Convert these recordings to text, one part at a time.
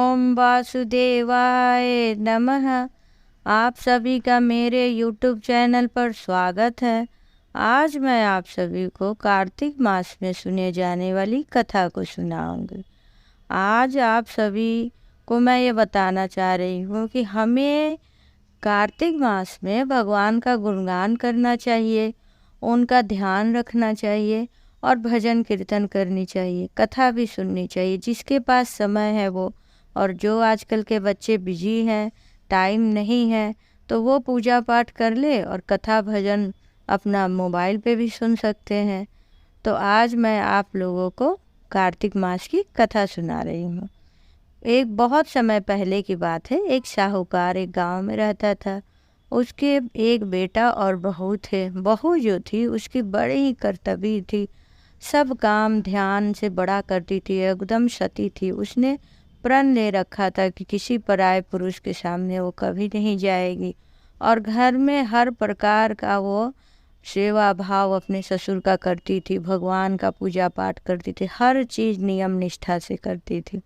ओम वासुदेवाय नमः। आप सभी का मेरे YouTube चैनल पर स्वागत है। आज मैं आप सभी को कार्तिक मास में सुने जाने वाली कथा को सुनाऊंगी। आज आप सभी को मैं ये बताना चाह रही हूँ कि हमें कार्तिक मास में भगवान का गुणगान करना चाहिए, उनका ध्यान रखना चाहिए और भजन कीर्तन करनी चाहिए, कथा भी सुननी चाहिए। जिसके पास समय है वो, और जो आजकल के बच्चे बिजी हैं, टाइम नहीं है, तो वो पूजा पाठ कर ले और कथा भजन अपना मोबाइल पे भी सुन सकते हैं। तो आज मैं आप लोगों को कार्तिक मास की कथा सुना रही हूँ। एक बहुत समय पहले की बात है। एक साहूकार एक गांव में रहता था। उसके एक बेटा और बहू थे। बहू जो थी उसकी बड़ी ही कर्तव्य थी, सब काम ध्यान से बड़ा करती थी, एकदम सती थी। उसने प्रण ले रखा था कि किसी पराये पुरुष के सामने वो कभी नहीं जाएगी, और घर में हर प्रकार का वो सेवा भाव अपने ससुर का करती थी, भगवान का पूजा पाठ करती थी, हर चीज़ नियम निष्ठा से करती थी।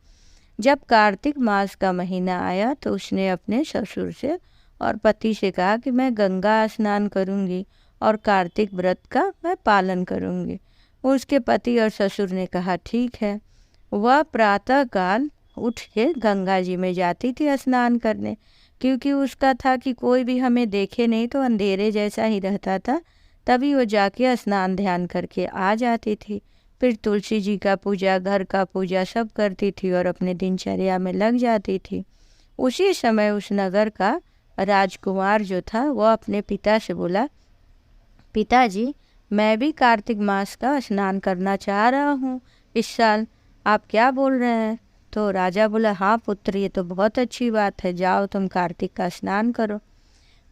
जब कार्तिक मास का महीना आया तो उसने अपने ससुर से और पति से कहा कि मैं गंगा स्नान करूंगी और कार्तिक व्रत का मैं पालन करूंगी। उसके पति और ससुर ने कहा ठीक है। वह प्रातःकाल उठ के गंगा जी में जाती थी स्नान करने, क्योंकि उसका था कि कोई भी हमें देखे नहीं तो अंधेरे जैसा ही रहता था, तभी वो जाके स्नान ध्यान करके आ जाती थी। फिर तुलसी जी का पूजा, घर का पूजा सब करती थी और अपने दिनचर्या में लग जाती थी। उसी समय उस नगर का राजकुमार जो था वो अपने पिता से बोला, पिताजी मैं भी कार्तिक मास का स्नान करना चाह रहा हूँ इस साल, आप क्या बोल रहे हैं? तो राजा बोला, हाँ पुत्र, ये तो बहुत अच्छी बात है, जाओ तुम कार्तिक का स्नान करो।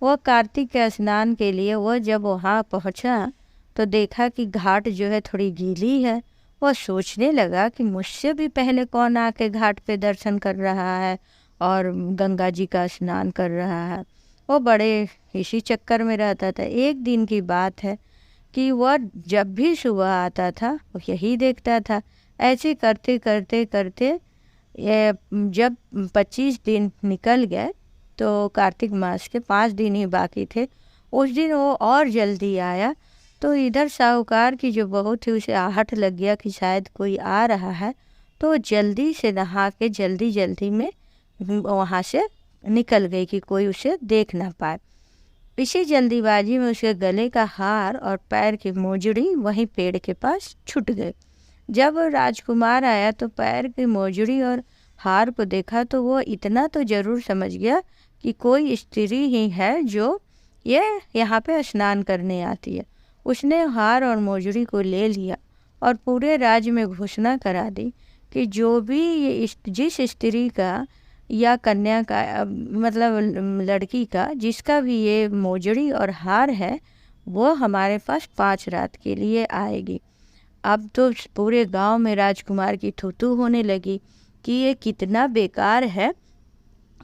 वह कार्तिक के स्नान के लिए वह जब वहाँ पहुँचा तो देखा कि घाट जो है थोड़ी गीली है। वह सोचने लगा कि मुझसे भी पहले कौन आके घाट पे दर्शन कर रहा है और गंगा जी का स्नान कर रहा है। वो बड़े इसी चक्कर में रहता था। एक दिन की बात है कि वह जब भी सुबह आता था वो यही देखता था। ऐसे करते करते करते ये जब 25 दिन निकल गए तो कार्तिक मास के 5 दिन ही बाकी थे। उस दिन वो और जल्दी आया तो इधर साहूकार की जो बहू थी उसे आहट लग गया कि शायद कोई आ रहा है, तो जल्दी से नहा के जल्दी जल्दी में वहाँ से निकल गई कि कोई उसे देख ना पाए। इसी जल्दीबाजी में उसके गले का हार और पैर की मोजड़ी वहीं पेड़ के पास छूट गए। जब राजकुमार आया तो पैर की मोजड़ी और हार को देखा तो वो इतना तो जरूर समझ गया कि कोई स्त्री ही है जो ये यहाँ पे स्नान करने आती है। उसने हार और मोजड़ी को ले लिया और पूरे राज्य में घोषणा करा दी कि जो भी जिस स्त्री का या कन्या का मतलब लड़की का जिसका भी ये मोजड़ी और हार है वो हमारे पास 5 रात के लिए आएगी। अब तो पूरे गांव में राजकुमार की थू-थू होने लगी कि ये कितना बेकार है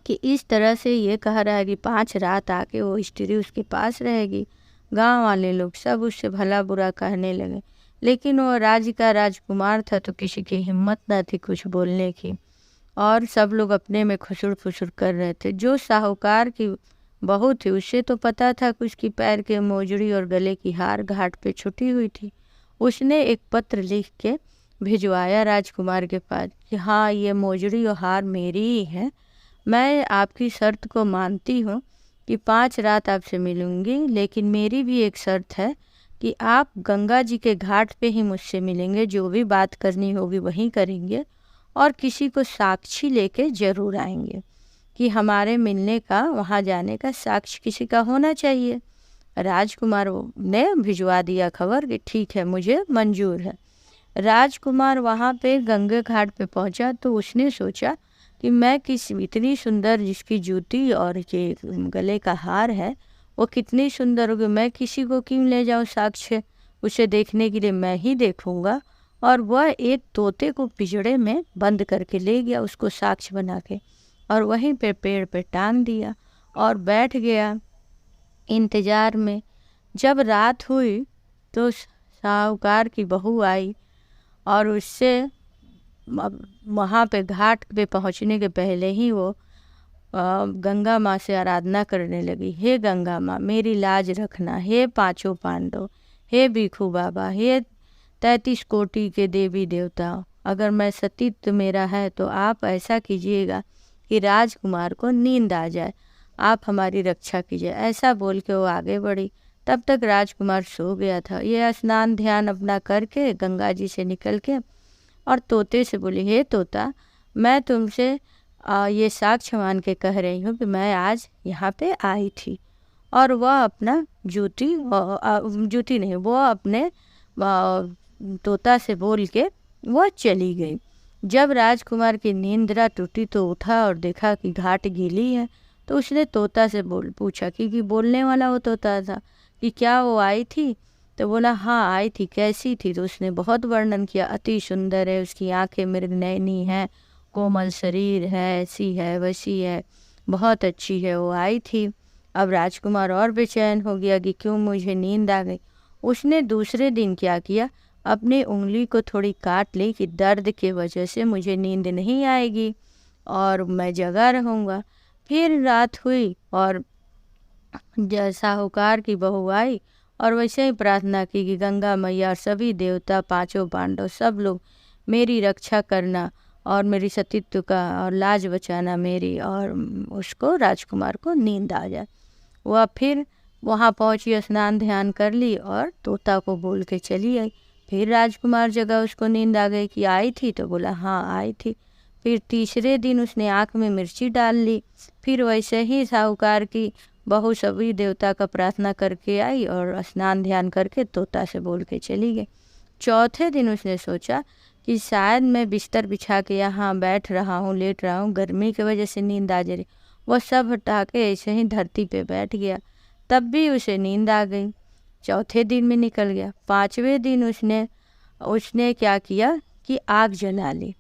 कि इस तरह से ये कह रहा है कि 5 रात आके वो स्त्री उसके पास रहेगी। गांव वाले लोग सब उससे भला बुरा कहने लगे, लेकिन वो राज्य का राजकुमार था तो किसी की हिम्मत न थी कुछ बोलने की, और सब लोग अपने में खुसुर फुसुर कर रहे थे। जो साहूकार की बहू थी उसे तो पता था कि उसकी पैर के मोजड़ी और गले की हार घाट पे छुटी हुई थी। उसने एक पत्र लिख के भिजवाया राजकुमार के पास कि हाँ, ये मोजड़ी और हार मेरी ही है, मैं आपकी शर्त को मानती हूँ कि 5 रात आपसे मिलूंगी, लेकिन मेरी भी एक शर्त है कि आप गंगा जी के घाट पे ही मुझसे मिलेंगे, जो भी बात करनी होगी वहीं करेंगे, और किसी को साक्षी लेके ज़रूर आएंगे कि हमारे मिलने का, वहाँ जाने का साक्ष्य किसी का होना चाहिए। राजकुमार ने भिजवा दिया खबर कि ठीक है, मुझे मंजूर है। राजकुमार वहाँ पे गंगा घाट पे पहुँचा तो उसने सोचा कि मैं इतनी सुंदर जिसकी जूती और ये गले का हार है वो कितनी सुंदर होगी, मैं किसी को क्यों ले जाऊँ साक्ष्य, उसे देखने के लिए मैं ही देखूँगा। और वह एक तोते को पिंजड़े में बंद करके ले गया, उसको साक्ष्य बना के, और वहीं पे पेड़ पे टांग दिया और बैठ गया इंतज़ार में। जब रात हुई तो साहूकार की बहू आई और उससे वहाँ पे घाट पे पहुँचने के पहले ही वो गंगा माँ से आराधना करने लगी। हे गंगा माँ, मेरी लाज रखना। हे पांचों पांडव, हे भिखू बाबा, हे 33 कोटि के देवी देवता, अगर मैं सतीत्व मेरा है तो आप ऐसा कीजिएगा कि राजकुमार को नींद आ जाए, आप हमारी रक्षा कीजिए। ऐसा बोल के वो आगे बढ़ी। तब तक राजकुमार सो गया था। ये स्नान ध्यान अपना करके गंगा जी से निकल के और तोते से बोली, हे तोता, मैं तुमसे ये साक्ष्य मान के कह रही हूँ कि मैं आज यहाँ पे आई थी। और वह अपना जूती नहीं, वो अपने तोता से बोल के वह चली गई। जब राजकुमार की नींद्रा टूटी तो उठा और देखा कि घाट गीली है, तो उसने तोता से पूछा कि बोलने वाला वो तोता था कि क्या वो आई थी? तो बोला हाँ आई थी। कैसी थी? तो उसने बहुत वर्णन किया। अति सुंदर है, उसकी आंखें मृगनयनी हैं, कोमल शरीर है, ऐसी है वैसी है, बहुत अच्छी है, वो आई थी। अब राजकुमार और बेचैन हो गया कि क्यों मुझे नींद आ गई। उसने दूसरे दिन क्या किया, अपनी उंगली को थोड़ी काट ली कि दर्द की वजह से मुझे नींद नहीं आएगी और मैं जगा रहूँगा। फिर रात हुई और साहूकार की बहू आई और वैसे ही प्रार्थना की कि गंगा मैया, सभी देवता, पांचों पांडव, सब लोग मेरी रक्षा करना और मेरी सतीत्व का और लाज बचाना मेरी, और उसको राजकुमार को नींद आ जाए। वह फिर वहाँ पहुँची, स्नान ध्यान कर ली और तोता को बोल के चली आई। फिर राजकुमार जगह, उसको नींद आ गई कि आई थी, तो बोला हाँ आई थी। फिर तीसरे दिन उसने आँख में मिर्ची डाल ली। फिर वैसे ही साहूकार की बहू सभी देवता का प्रार्थना करके आई और स्नान ध्यान करके तोता से बोल के चली गई। चौथे दिन उसने सोचा कि शायद मैं बिस्तर बिछा के यहाँ बैठ रहा हूँ, लेट रहा हूँ, गर्मी की वजह से नींद आ जा रही। वह सब हटा के ऐसे ही धरती पे बैठ गया, तब भी उसे नींद आ गई। चौथे दिन में निकल गया। पाँचवें दिन उसने क्या किया कि आग जला ली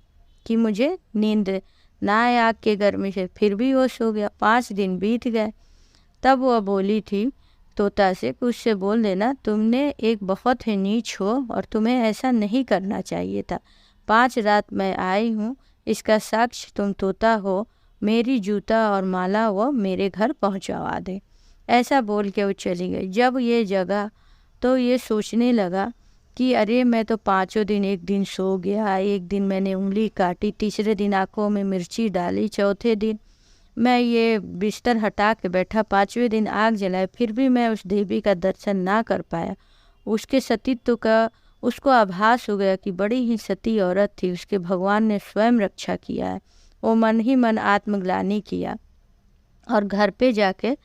कि मुझे नींद ना आए आग के गर्मी से, फिर भी वो सो गया। 5 दिन बीत गए। तब वह बोली थी तोता से कि उससे बोल देना तुमने एक बहुत ही नीच हो और तुम्हें ऐसा नहीं करना चाहिए था। 5 रात मैं आई हूँ, इसका साक्ष्य तुम तोता हो। मेरी जूता और माला वो मेरे घर पहुँचवा दे। ऐसा बोल के वो चली गई। जब ये जगा तो ये सोचने लगा कि अरे मैं तो 5 दिन, एक दिन सो गया, एक दिन मैंने उंगली काटी, तीसरे दिन आँखों में मिर्ची डाली, चौथे दिन मैं ये बिस्तर हटा के बैठा, 5वें दिन आग जलाए, फिर भी मैं उस देवी का दर्शन ना कर पाया। उसके सतीत्व का उसको आभास हो गया कि बड़ी ही सती औरत थी, उसके भगवान ने स्वयं रक्षा किया है। वो मन ही मन आत्मग्लानि किया और घर पे जाके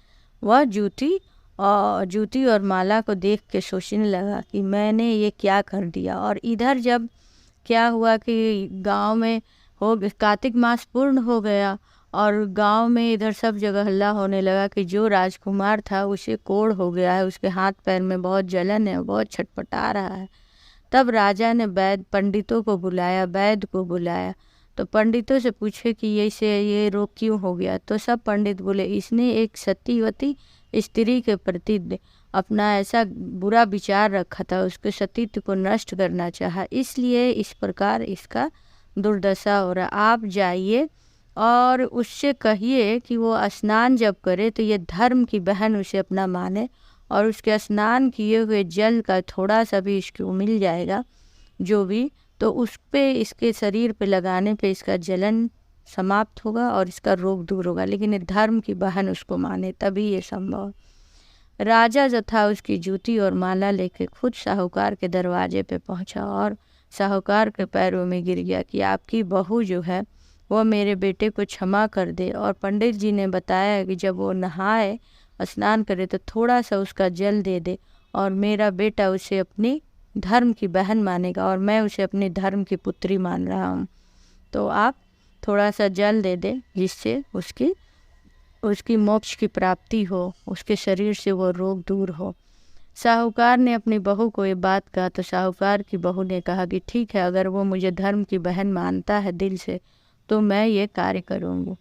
वह जूती और माला को देख के सोचने लगा कि मैंने ये क्या कर दिया। और इधर जब क्या हुआ कि गांव में कार्तिक मास पूर्ण हो गया और गांव में इधर सब जगह हल्ला होने लगा कि जो राजकुमार था उसे कोढ़ हो गया है, उसके हाथ पैर में बहुत जलन है, बहुत छटपटा रहा है। तब राजा ने पंडितों को बुलाया, वैद्य को बुलाया। तो पंडितों से पूछे कि ये रोग क्यों हो गया। तो सब पंडित बोले इसने एक सतीवती स्त्री के प्रति अपना ऐसा बुरा विचार रखा था, उसके सतीत्व को नष्ट करना चाहा, इसलिए इस प्रकार इसका दुर्दशा हो रहा। आप जाइए और उससे कहिए कि वो स्नान जब करे तो ये धर्म की बहन उसे अपना माने और उसके स्नान किए हुए जल का थोड़ा सा भी इसको मिल जाएगा जो भी, तो उस पे इसके शरीर पे लगाने पे इसका जलन समाप्त होगा और इसका रोग दूर होगा। लेकिन ये धर्म की बहन उसको माने तभी ये संभव। राजा जो था उसकी जूती और माला लेके खुद साहूकार के दरवाजे पे पहुंचा और साहूकार के पैरों में गिर गया कि आपकी बहू जो है वो मेरे बेटे को क्षमा कर दे। और पंडित जी ने बताया कि जब वो नहाए स्नान करे तो थोड़ा सा उसका जल दे दे और मेरा बेटा उसे अपनी धर्म की बहन मानेगा और मैं उसे अपनी धर्म की पुत्री मान रहा हूँ। तो आप थोड़ा सा जल दे दे जिससे उसकी मोक्ष की प्राप्ति हो, उसके शरीर से वो रोग दूर हो। साहूकार ने अपनी बहू को ये बात कहा तो साहूकार की बहू ने कहा कि ठीक है, अगर वो मुझे धर्म की बहन मानता है दिल से तो मैं ये कार्य करूँगी।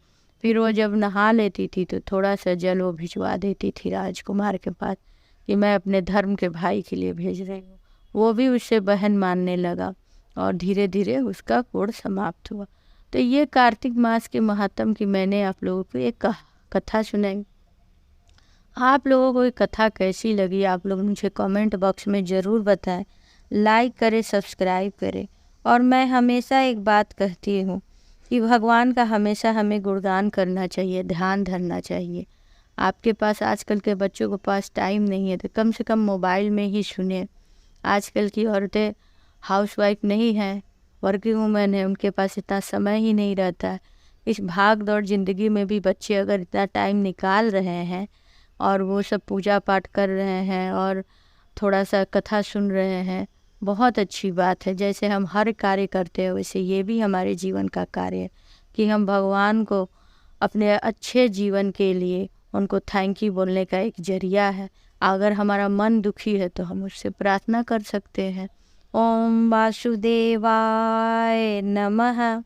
फिर वो जब नहा लेती थी तो थोड़ा सा जल वो भिजवा देती थी राजकुमार के पास कि मैं अपने धर्म के भाई के लिए भेज रही हूँ। वो भी उससे बहन मानने लगा और धीरे धीरे उसका कोढ़ समाप्त हुआ। तो ये कार्तिक मास के महात्म की मैंने आप लोगों को एक कथा सुनाई। आप लोगों को ये कथा कैसी लगी आप लोग मुझे कमेंट बॉक्स में ज़रूर बताएं। लाइक करें, सब्सक्राइब करें। और मैं हमेशा एक बात कहती हूँ कि भगवान का हमेशा हमें गुणगान करना चाहिए, ध्यान धरना चाहिए। आपके पास आजकल के बच्चों के पास टाइम नहीं है तो कम से कम मोबाइल में ही सुने। आजकल की औरतें हाउसवाइफ नहीं हैं, वर्किंग वूमेन है, उनके पास इतना समय ही नहीं रहता है। इस भाग दौड़ ज़िंदगी में भी बच्चे अगर इतना टाइम निकाल रहे हैं और वो सब पूजा पाठ कर रहे हैं और थोड़ा सा कथा सुन रहे हैं, बहुत अच्छी बात है। जैसे हम हर कार्य करते हैं वैसे ये भी हमारे जीवन का कार्य है कि हम भगवान को अपने अच्छे जीवन के लिए उनको थैंक यू बोलने का एक जरिया है। अगर हमारा मन दुखी है तो हम उससे प्रार्थना कर सकते हैं। ओम वासुदेवाय नमः।